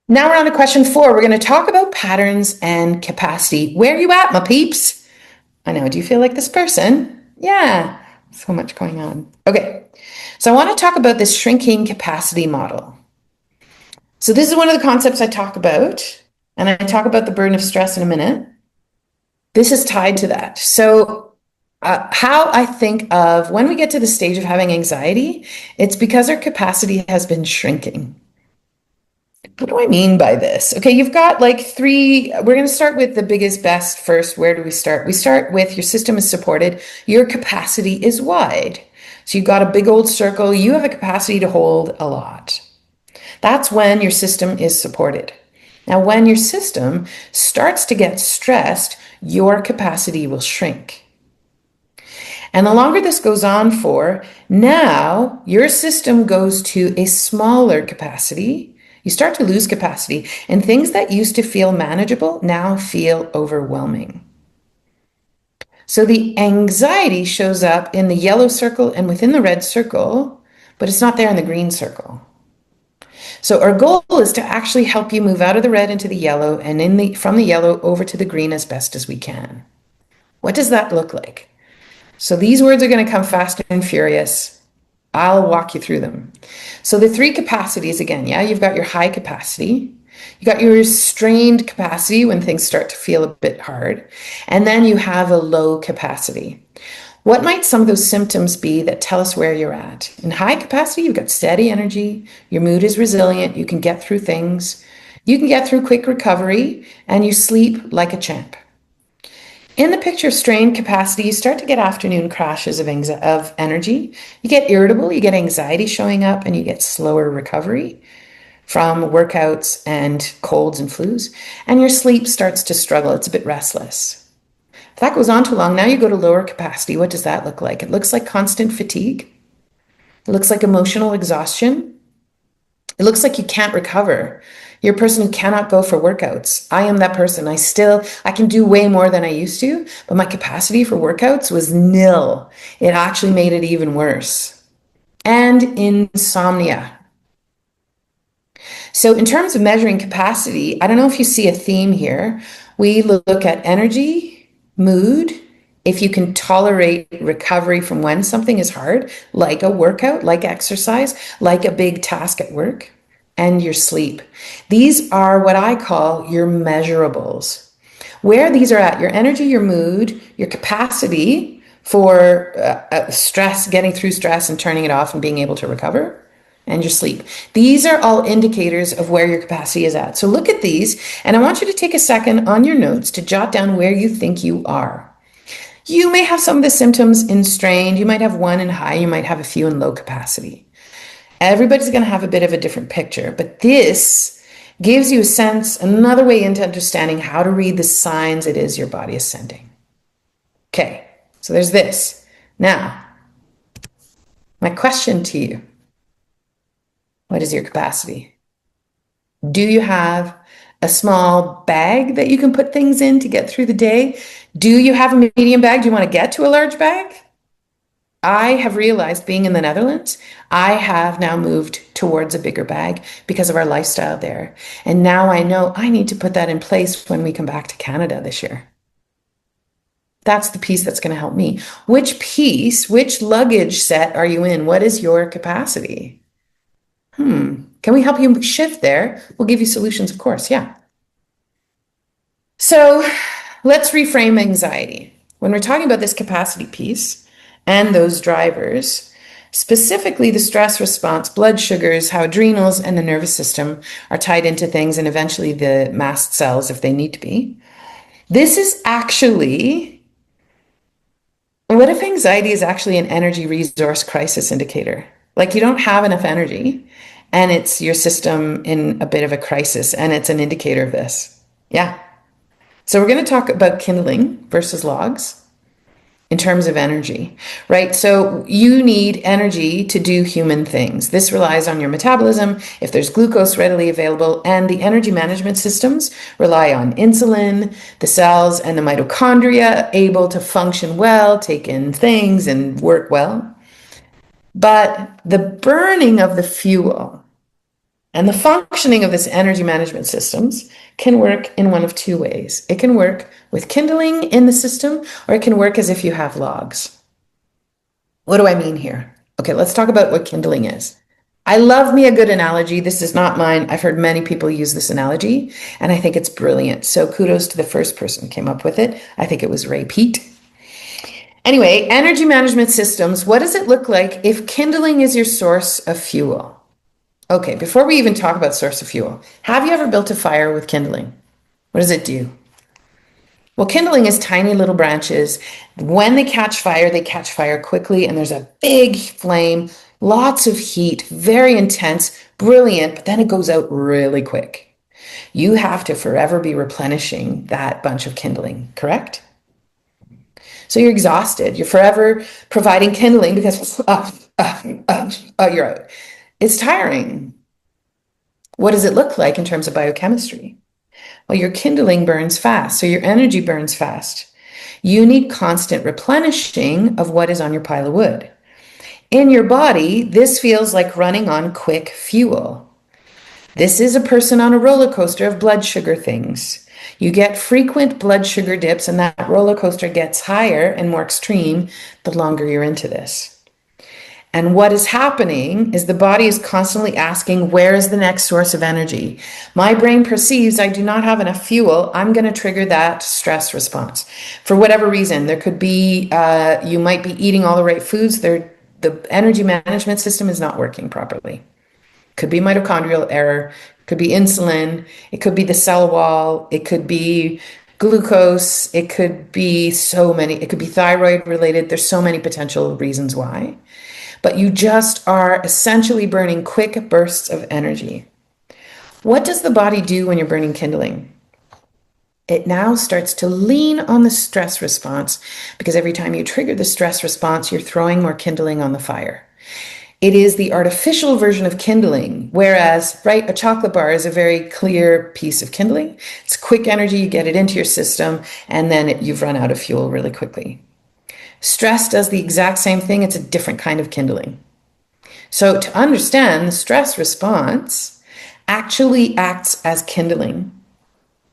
Now we're on to question 4. We're going to talk about patterns and capacity. Where are you at, my peeps? I know. Do you feel like this person? Yeah. So much going on. Okay. So I want to talk about this shrinking capacity model. So this is one of the concepts I talk about, and I talk about the burden of stress in a minute. This is tied to that. So how I think of when we get to the stage of having anxiety, it's because our capacity has been shrinking. What do I mean by this? Okay, you've got like three. We're going to start with the biggest, best first. Where do we start? We start with your system is supported, your capacity is wide. So you've got a big old circle, you have a capacity to hold a lot. That's when your system is supported. Now, when your system starts to get stressed, your capacity will shrink. And the longer this goes on for, now your system goes to a smaller capacity. You start to lose capacity, and things that used to feel manageable now feel overwhelming. So the anxiety shows up in the yellow circle and within the red circle, but it's not there in the green circle. So our goal is to actually help you move out of the red into the yellow and from the yellow over to the green as best as we can. What does that look like? So these words are going to come fast and furious. I'll walk you through them. So the three capacities again, yeah, you've got your high capacity, you got your strained capacity when things start to feel a bit hard, and then you have a low capacity. What might some of those symptoms be that tell us where you're at? In high capacity, you've got steady energy, your mood is resilient, you can get through things, you can get through quick recovery, and you sleep like a champ. In the picture of strained capacity, you start to get afternoon crashes of energy. You get irritable, you get anxiety showing up, and you get slower recovery from workouts and colds and flus. And your sleep starts to struggle. It's a bit restless. If that goes on too long, now you go to lower capacity. What does that look like? It looks like constant fatigue. It looks like emotional exhaustion. It looks like you can't recover. You're a person who cannot go for workouts. I am that person. I can do way more than I used to, but my capacity for workouts was nil. It actually made it even worse. And insomnia. So in terms of measuring capacity, I don't know if you see a theme here. We look at energy, mood, if you can tolerate recovery from when something is hard, like a workout, like exercise, like a big task at work, and your sleep. These are what I call your measurables. Where these are at, your energy, your mood, your capacity for stress, getting through stress and turning it off and being able to recover, and your sleep. These are all indicators of where your capacity is at. So look at these, and I want you to take a second on your notes to jot down where you think you are. You may have some of the symptoms in strained, you might have one in high, you might have a few in low capacity. Everybody's going to have a bit of a different picture, but this gives you a sense, another way into understanding how to read the signs it is your body is sending. Okay, so there's this. Now, my question to you, what is your capacity? Do you have a small bag that you can put things in to get through the day? Do you have a medium bag? Do you want to get to a large bag? I have realized being in the Netherlands, I have now moved towards a bigger bag because of our lifestyle there. And now I know I need to put that in place when we come back to Canada this year. That's the piece that's going to help me. Which luggage set are you in? What is your capacity? Can we help you shift there? We'll give you solutions, of course. Yeah. So let's reframe anxiety. When we're talking about this capacity piece and those drivers, specifically the stress response, blood sugars, how adrenals and the nervous system are tied into things, and eventually the mast cells if they need to be. This is actually, what if anxiety is actually an energy resource crisis indicator? Like you don't have enough energy and it's your system in a bit of a crisis, and it's an indicator of this. Yeah. So we're going to talk about kindling versus logs in terms of energy, right? So you need energy to do human things. This relies on your metabolism, if there's glucose readily available, and the energy management systems rely on insulin, the cells and the mitochondria able to function well, take in things and work well. But the burning of the fuel, And the functioning of this energy management systems can work in one of two ways. It can work with kindling in the system, or it can work as if you have logs. What do I mean here? Okay, let's talk about what kindling is. I love me a good analogy. This is not mine. I've heard many people use this analogy, and I think it's brilliant. So kudos to the first person who came up with it. I think it was Ray Peat. Anyway, energy management systems, what does it look like if kindling is your source of fuel? Okay, before we even talk about source of fuel, have you ever built a fire with kindling? What does it do? Well, kindling is tiny little branches. When they catch fire quickly, and there's a big flame, lots of heat, very intense, brilliant, but then it goes out really quick. You have to forever be replenishing that bunch of kindling, correct? So you're exhausted. You're forever providing kindling because you're out. It's tiring. What does it look like in terms of biochemistry? Well, your kindling burns fast, so your energy burns fast. You need constant replenishing of what is on your pile of wood. In your body, this feels like running on quick fuel. This is a person on a roller coaster of blood sugar things. You get frequent blood sugar dips, and that roller coaster gets higher and more extreme the longer you're into this. And what is happening is the body is constantly asking, where is the next source of energy? My brain perceives I do not have enough fuel. I'm going to trigger that stress response. For whatever reason, there could be, you might be eating all the right foods. The energy management system is not working properly. Could be mitochondrial error, could be insulin, it could be the cell wall, it could be glucose, it could be it could be thyroid related. There's so many potential reasons why. But you just are essentially burning quick bursts of energy. What does the body do when you're burning kindling? It now starts to lean on the stress response, because every time you trigger the stress response, you're throwing more kindling on the fire. It is the artificial version of kindling, whereas, right, a chocolate bar is a very clear piece of kindling. It's quick energy, you get it into your system, and then you've run out of fuel really quickly. Stress does the exact same thing. It's a different kind of kindling. So to understand, the stress response actually acts as kindling,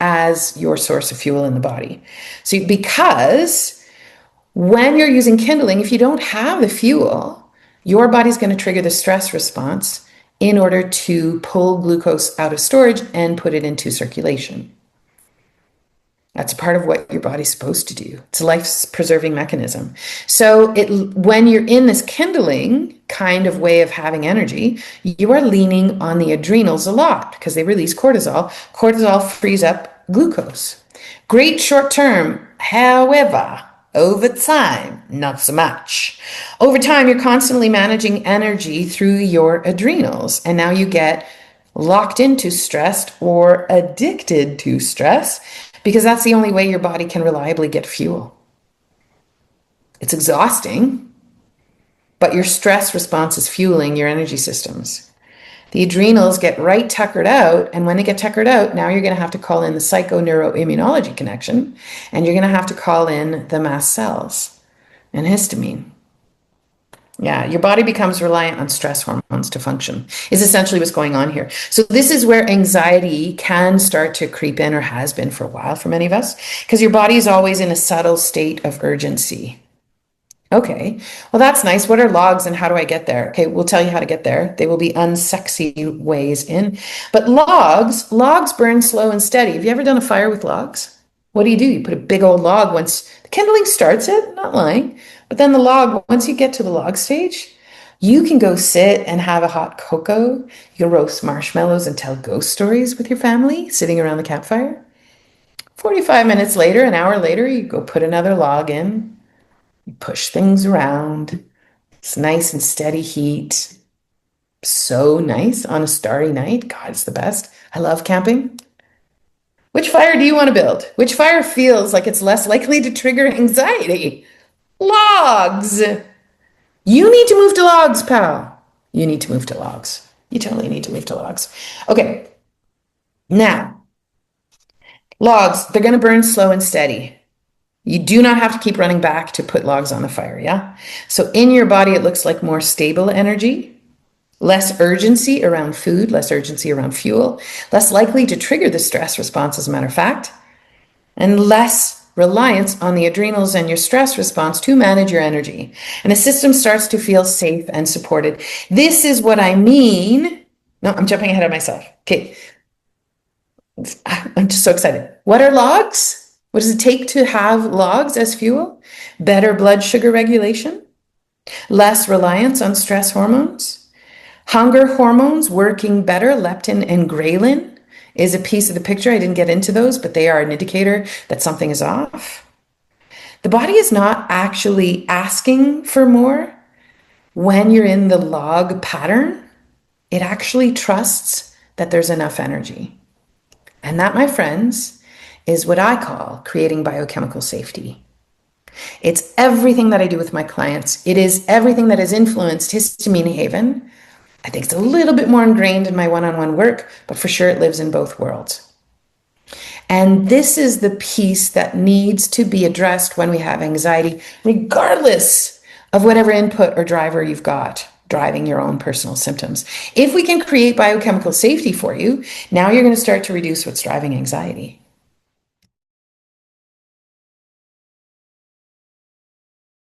as your source of fuel in the body. So because when you're using kindling, if you don't have the fuel, your body's going to trigger the stress response in order to pull glucose out of storage and put it into circulation. That's part of what your body's supposed to do. It's a life-preserving mechanism. So when you're in this kindling kind of way of having energy, you are leaning on the adrenals a lot because they release cortisol. Cortisol frees up glucose. Great short term. However, over time, not so much. Over time, you're constantly managing energy through your adrenals, and now you get locked into stress or addicted to stress, because that's the only way your body can reliably get fuel. It's exhausting, but your stress response is fueling your energy systems. The adrenals get right tuckered out, and when they get tuckered out, now you're going to have to call in the psychoneuroimmunology connection, and you're going to have to call in the mast cells and histamine. Yeah, your body becomes reliant on stress hormones to function, is essentially what's going on here. So this is where anxiety can start to creep in, or has been for a while for many of us, because your body is always in a subtle state of urgency. Okay, well, that's nice. What are logs and how do I get there? Okay, we'll tell you how to get there. They will be unsexy ways in. But logs burn slow and steady. Have you ever done a fire with logs? What do? You put a big old log once the kindling starts it, not lying. But then the log, once you get to the log stage, you can go sit and have a hot cocoa. You can roast marshmallows and tell ghost stories with your family, sitting around the campfire. 45 minutes later, an hour later, you go put another log in. You push things around. It's nice and steady heat. So nice on a starry night. God, it's the best. I love camping. Which fire do you want to build? Which fire feels like it's less likely to trigger anxiety? Logs. You need to move to logs, pal. You need to move to logs. You totally need to move to logs. Okay. Now, logs, they're going to burn slow and steady. You do not have to keep running back to put logs on the fire, yeah? So in your body, it looks like more stable energy. less urgency around food, less urgency around fuel, less likely to trigger the stress response, as a matter of fact, and less reliance on the adrenals and your stress response to manage your energy. And the system starts to feel safe and supported. This is what I mean. No, I'm jumping ahead of myself. Okay. I'm just so excited. What are logs? What does it take to have logs as fuel? Better blood sugar regulation, less reliance on stress hormones, hunger hormones working better, leptin and ghrelin is a piece of the picture. I didn't get into those, but they are an indicator that something is off. The body is not actually asking for more when you're in the log pattern. It actually trusts that there's enough energy. And that, my friends, is what I call creating biochemical safety. It's everything that I do with my clients. It is everything that has influenced Histamine Haven. I think it's a little bit more ingrained in my one-on-one work, but for sure it lives in both worlds. And this is the piece that needs to be addressed when we have anxiety, regardless of whatever input or driver you've got driving your own personal symptoms. If we can create biochemical safety for you, now you're going to start to reduce what's driving anxiety.